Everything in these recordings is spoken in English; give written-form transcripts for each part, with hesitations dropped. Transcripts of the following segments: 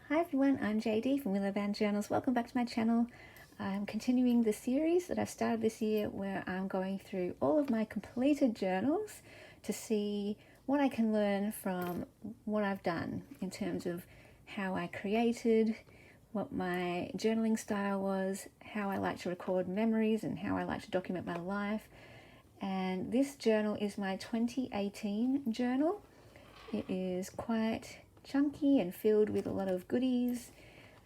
Hi everyone, I'm JD from Willow Journals. Welcome back to my channel. I'm continuing the series that I've started this year where I'm going through all of my completed journals to see what I can learn from what I've done in terms of how I created, what my journaling style was, how I like to record memories and how I like to document my life. And this journal is my 2018 journal. It is quite chunky and filled with a lot of goodies.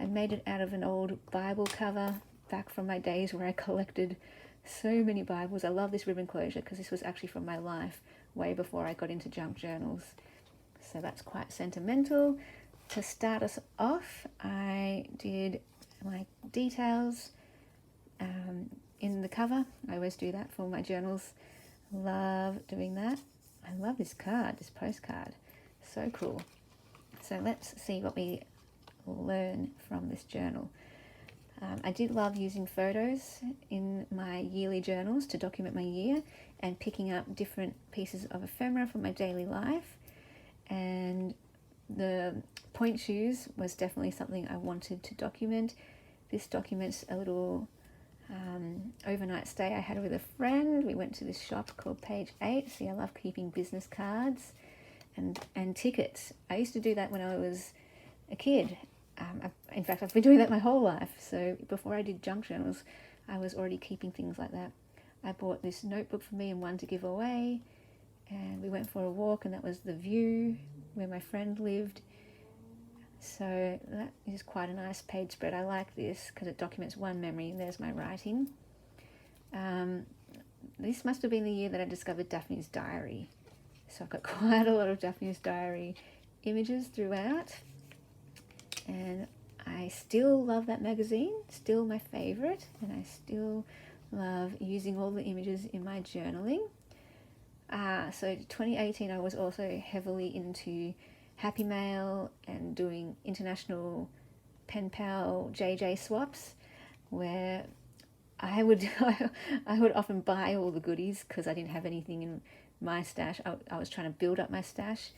I made it out of an old Bible cover back from my days where I collected so many Bibles. I love this ribbon closure because this was actually from my life way before I got into junk journals. So that's quite sentimental. To start us off, I did my details in the cover. I always do that for my journals. Love doing that. I love this card, this postcard. So cool. So let's see what we learn from this journal. I did love using photos in my yearly journals to document my year and picking up different pieces of ephemera from my daily life. And the point shoes was definitely something I wanted to document. This documents a little overnight stay I had with a friend. We went to this shop called Page 8. See, I love keeping business cards and tickets. I used to do that when I was a kid. In fact, I've been doing that my whole life. So before I did junk journals, I was already keeping things like that. I bought this notebook for me and one to give away. And we went for a walk, and that was the view where my friend lived. So that is quite a nice page spread. I like this because it documents one memory, and there's my writing. This must have been the year that I discovered Daphne's diary. So I've got quite a lot of Daphne's diary images throughout. And I still love that magazine, still my favorite, and I still love using all the images in my journaling. So 2018 I was also heavily into Happy Mail and doing international pen pal JJ swaps, where I would often buy all the goodies because I didn't have anything in my stash. I was trying to build up my stash,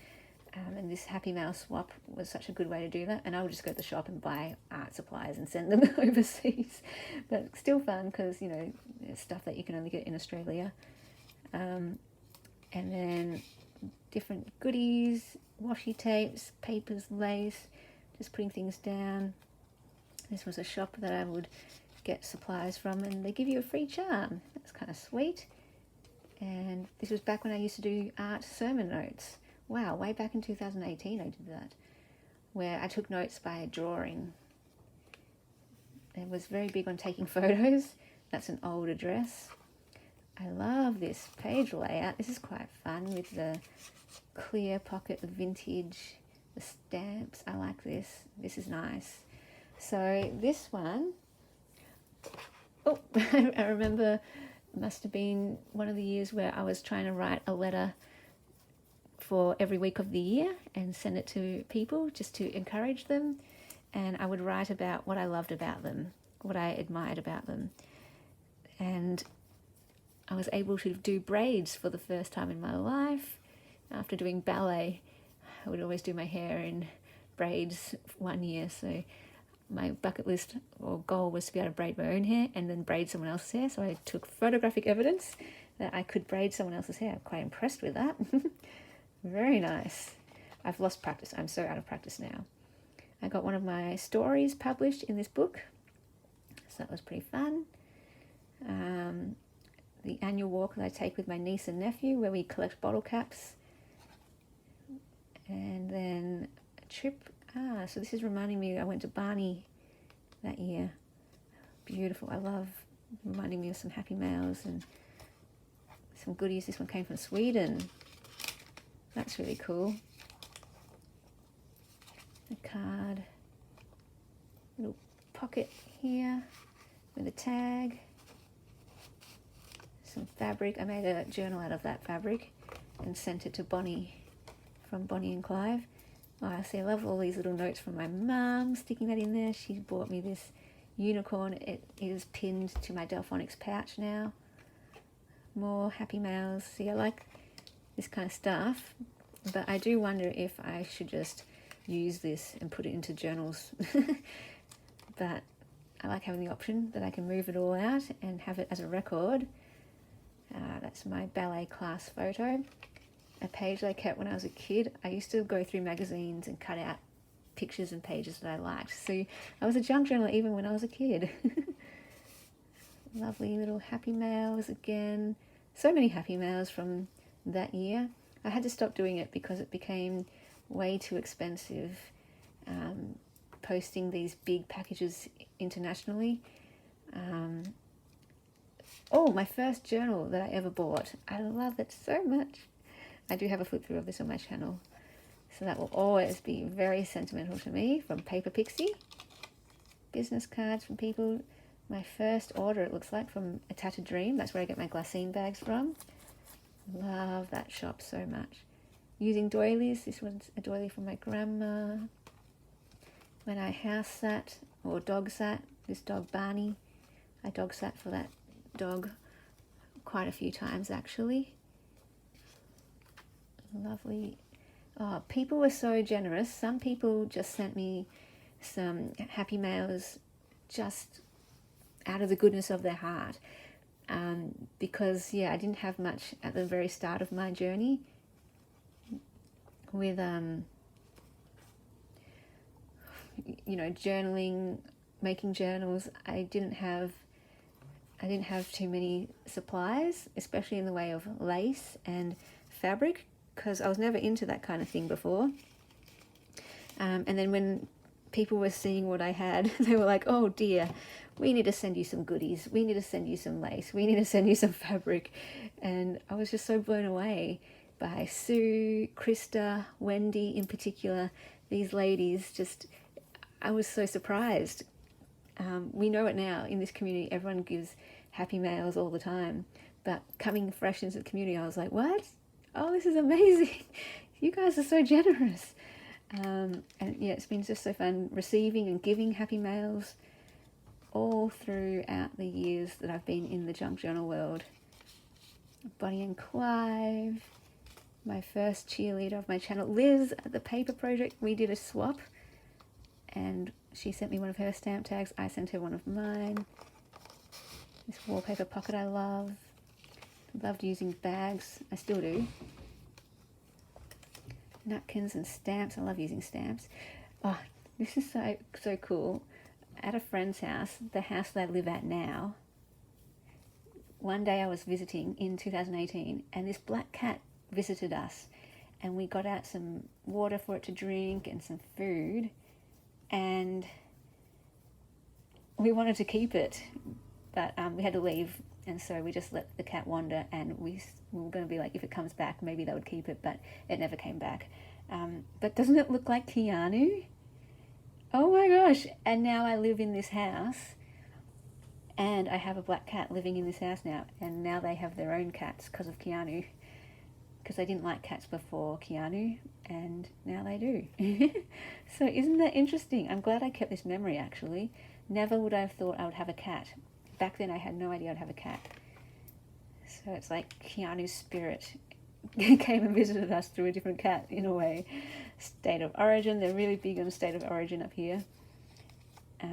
and this Happy Mail swap was such a good way to do that. And I would just go to the shop and buy art supplies and send them overseas, but still fun because, you know, it's stuff that you can only get in Australia. And then different goodies, washi tapes, papers, lace, just putting things down. This was a shop that I would get supplies from, and they give you a free charm. That's kind of sweet. And this was back when I used to do art sermon notes. Wow, way back in 2018 I did that, where I took notes by drawing. I was very big on taking photos. That's an old address. I love this page layout. This is quite fun with the clear pocket, the vintage, the stamps. I like this. This is nice. So this one, I remember must have been one of the years where I was trying to write a letter for every week of the year and send it to people just to encourage them. And I would write about what I loved about them, what I admired about them. And I was able to do braids for the first time in my life. After doing ballet, I would always do my hair in braids 1 year. So my bucket list or goal was to be able to braid my own hair and then braid someone else's hair. So I took photographic evidence that I could braid someone else's hair. I'm quite impressed with that. Very nice. I've lost practice. I'm so out of practice now. I got one of my stories published in this book, so that was pretty fun. The annual walk that I take with my niece and nephew where we collect bottle caps. And then a trip. So this is reminding me I went to Barney that year. Beautiful. I love reminding me of some Happy Mails and some goodies. This one came from Sweden. That's really cool. A card. Little pocket here with a tag. Some fabric. I made a journal out of that fabric and sent it to Bonnie from Bonnie and Clive. Oh, I see, I love all these little notes from my mum, sticking that in there. She bought me this unicorn. It is pinned to my Delphonics pouch now. More Happy Mails. See, I like this kind of stuff, but I do wonder if I should just use this and put it into journals. But I like having the option that I can move it all out and have it as a record. That's my ballet class photo, a page that I kept when I was a kid. I used to go through magazines and cut out pictures and pages that I liked. So I was a junk journaler even when I was a kid. Lovely little happy mails again. So many happy mails from that year. I had to stop doing it because it became way too expensive, posting these big packages internationally. Oh, my first journal that I ever bought. I love it so much. I do have a flip through of this on my channel, so that will always be very sentimental to me, from Paper Pixie. Business cards from people. My first order, it looks like, from A Tattered Dream. That's where I get my glassine bags from. Love that shop so much. Using doilies. This one's a doily from my grandma. When I house sat or dog sat, this dog Barney, I dog sat for that dog quite a few times actually. Lovely. Oh, people were so generous. Some people just sent me some happy mails just out of the goodness of their heart, because I didn't have much at the very start of my journey with journaling, making journals. I didn't have too many supplies, especially in the way of lace and fabric, because I was never into that kind of thing before. And then when people were seeing what I had, they were like, oh dear, we need to send you some goodies. We need to send you some lace. We need to send you some fabric. And I was just so blown away by Sue, Krista, Wendy in particular. These ladies, I was so surprised. We know it now in this community, everyone gives happy mails all the time, but coming fresh into the community, I was like, what? Oh, this is amazing. You guys are so generous. And yeah, it's been just so fun receiving and giving happy mails all throughout the years that I've been in the junk journal world. Bonnie and Clive, my first cheerleader of my channel. Liz at the paper project, we did a swap, and she sent me one of her stamp tags. I sent her one of mine. This wallpaper pocket I love. Loved using bags. I still do. Napkins and stamps. I love using stamps. Oh, this is so cool. At a friend's house, the house that I live at now, one day I was visiting in 2018, and this black cat visited us, and we got out some water for it to drink and some food, and we wanted to keep it, but we had to leave, and so we just let the cat wander, and we were going to be like, if it comes back, maybe they would keep it, but it never came back. But doesn't it look like Keanu? Oh my gosh. And now I live in this house, and I have a black cat living in this house now, and now they have their own cats because of Keanu, because they didn't like cats before Keanu, and now they do. So isn't that interesting? I'm glad I kept this memory, actually. Never would I have thought I would have a cat. Back then I had no idea I'd have a cat. So it's like Keanu's spirit came and visited us through a different cat, in a way. State of origin, they're really big on state of origin up here. A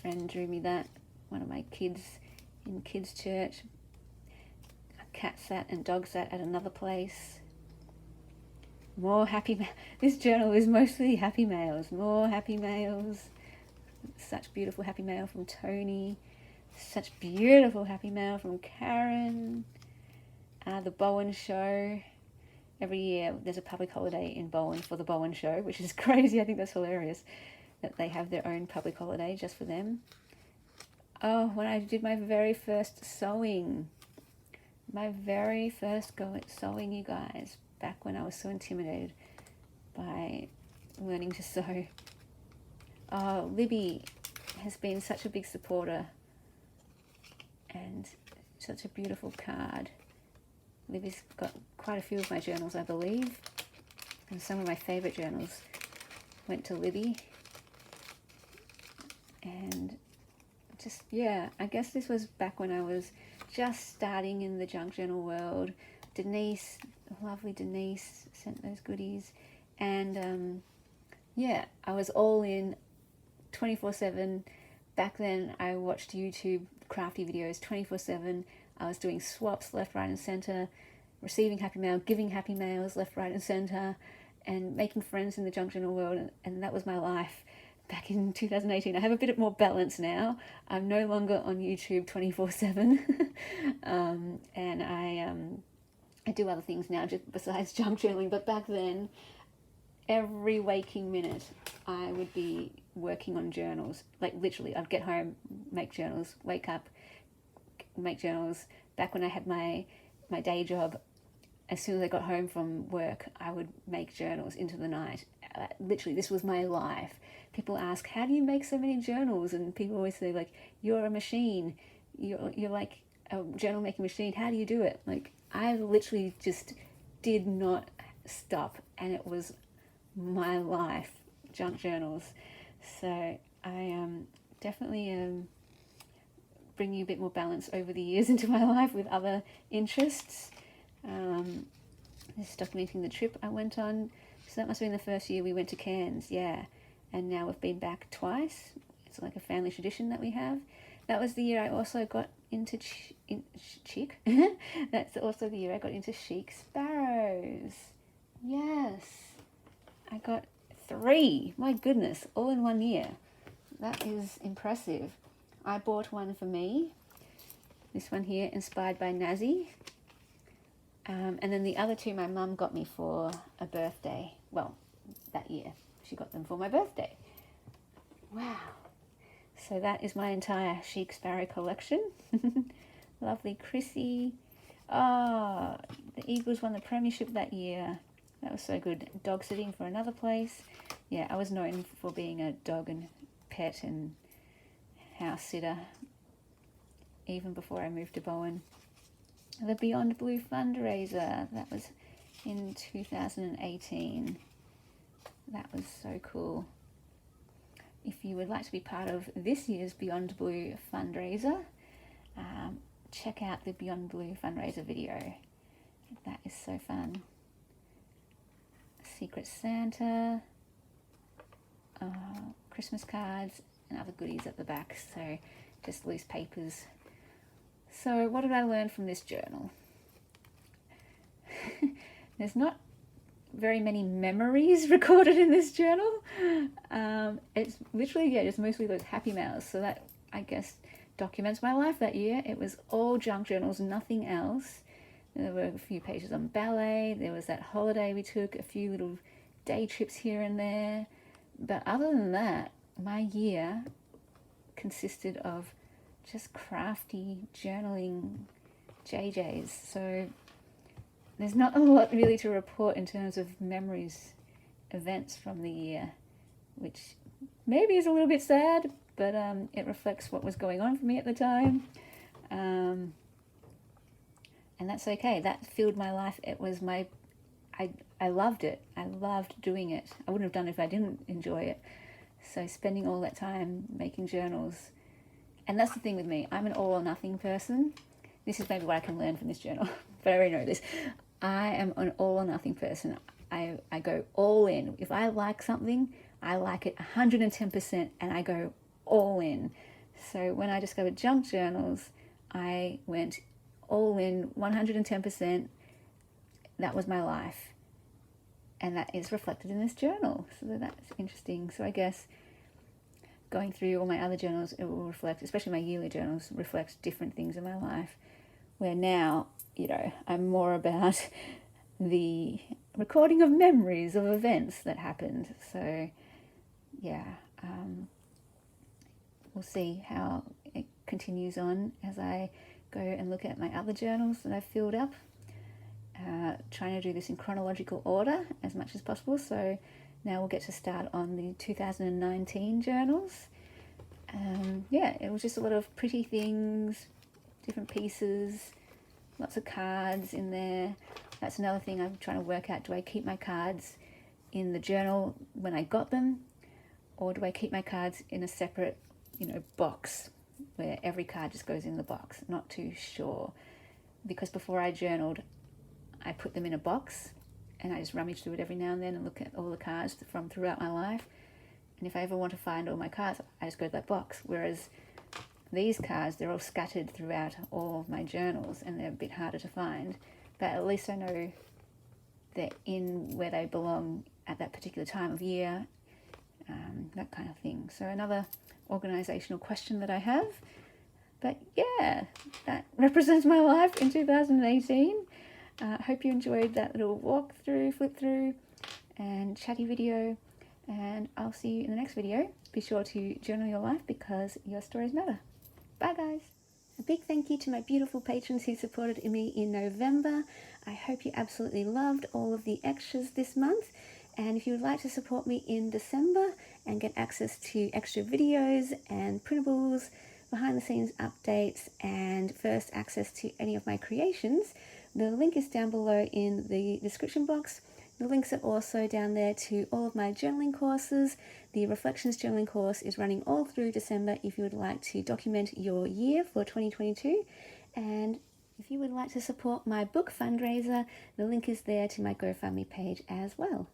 friend drew me that, one of my kids in kids' church. A cat sat and dog sat at another place. More happy this journal is mostly happy mails. More happy mails. Such beautiful happy mail from Tony. Such beautiful happy mail from Karen. The Bowen show. Every year there's a public holiday in Bowen for the Bowen show, which is crazy. I think that's hilarious that they have their own public holiday just for them. Oh, when I did my very first sewing. My very first go at sewing, you guys. Back when I was so intimidated by learning to sew. Oh, Libby has been such a big supporter, and such a beautiful card. Libby's got quite a few of my journals, I believe, and some of my favourite journals went to Libby. And just, yeah, I guess this was back when I was just starting in the junk journal world. Denise, lovely Denise, sent those goodies. And yeah, I was all in 24/7. Back then I watched YouTube crafty videos 24/7. I was doing swaps left, right and center, receiving happy mail, giving happy mails left, right and center, and making friends in the junk journal world, and that was my life back in 2018. I have a bit more balance now. I'm no longer on YouTube 24/7. And I do other things now just besides junk journaling, but back then every waking minute I would be working on journals. Like literally, I'd get home, make journals, wake up, make journals. Back when I had my day job, as soon as I got home from work, I would make journals into the night. Literally, this was my life. People ask, how do you make so many journals? And people always say, like, you're a machine. You're like a journal making machine. How do you do it? Like, I literally just did not stop, and it was my life, junk journals. So I definitely bringing a bit more balance over the years into my life with other interests. Just documenting the trip I went on. So that must have been the first year we went to Cairns, yeah. And now we've been back twice. It's like a family tradition that we have. That was the year I also got into chic. That's also the year I got into chic sparrows. Yes. I got 3. My goodness, all in 1 year. That is impressive. I bought one for me. This one here, inspired by Nazi. And then the other 2 my mum got me for a birthday. Well, that year. She got them for my birthday. Wow. So that is my entire chic sparrow collection. Lovely Chrissy. Oh, the Eagles won the premiership that year. That was so good. Dog sitting for another place. Yeah, I was known for being a dog and pet and house sitter even before I moved to Bowen. The Beyond Blue fundraiser, that was in 2018. That was so cool. If you would like to be part of this year's Beyond Blue fundraiser, check out the Beyond Blue fundraiser video. That is so fun. Secret Santa, Christmas cards, and other goodies at the back. So just loose papers. So what did I learn from this journal? There's not very many memories recorded in this journal. It's literally, yeah, just mostly those happy mails. So that, I guess, documents my life that year. It was all junk journals, nothing else. There were a few pages on ballet. There was that holiday we took, a few little day trips here and there. But other than that, my year consisted of just crafty journaling JJs. So there's not a lot really to report in terms of memories, events from the year, which maybe is a little bit sad, but it reflects what was going on for me at the time. And that's okay. That filled my life. It was I loved it. I loved doing it. I wouldn't have done it if I didn't enjoy it. So spending all that time making journals. And that's the thing with me. I'm an all or nothing person. This is maybe what I can learn from this journal, but I already know this. I am an all or nothing person. I go all in. If I like something, I like it 110% and I go all in. So when I discovered junk journals, I went all in 110%. That was my life. And that is reflected in this journal. So that's interesting. So I guess going through all my other journals, it will reflect, especially my yearly journals, reflect different things in my life. Where now, I'm more about the recording of memories of events that happened. So, yeah, we'll see how it continues on as I go and look at my other journals that I've filled up. Trying to do this in chronological order as much as possible. So now we'll get to start on the 2019 journals. Yeah, it was just a lot of pretty things, different pieces, lots of cards in there. That's another thing I'm trying to work out. Do I keep my cards in the journal when I got them, or do I keep my cards in a separate, box where every card just goes in the box? Not too sure, because before I journaled, I put them in a box and I just rummage through it every now and then and look at all the cards from throughout my life. And if I ever want to find all my cards, I just go to that box. Whereas these cards, they're all scattered throughout all of my journals and they're a bit harder to find. But at least I know they're in where they belong at that particular time of year, that kind of thing. So another organizational question that I have. But yeah, that represents my life in 2018. Hope you enjoyed that little walk through, flip through, and chatty video. And I'll see you in the next video. Be sure to journal your life because your stories matter. Bye guys. A big thank you to my beautiful patrons who supported me in November. I hope you absolutely loved all of the extras this month. And if you would like to support me in December and get access to extra videos and printables, behind the scenes updates, and first access to any of my creations, the link is down below in the description box. The links are also down there to all of my journaling courses. The Reflections journaling course is running all through December if you would like to document your year for 2022. And if you would like to support my book fundraiser, the link is there to my GoFundMe page as well.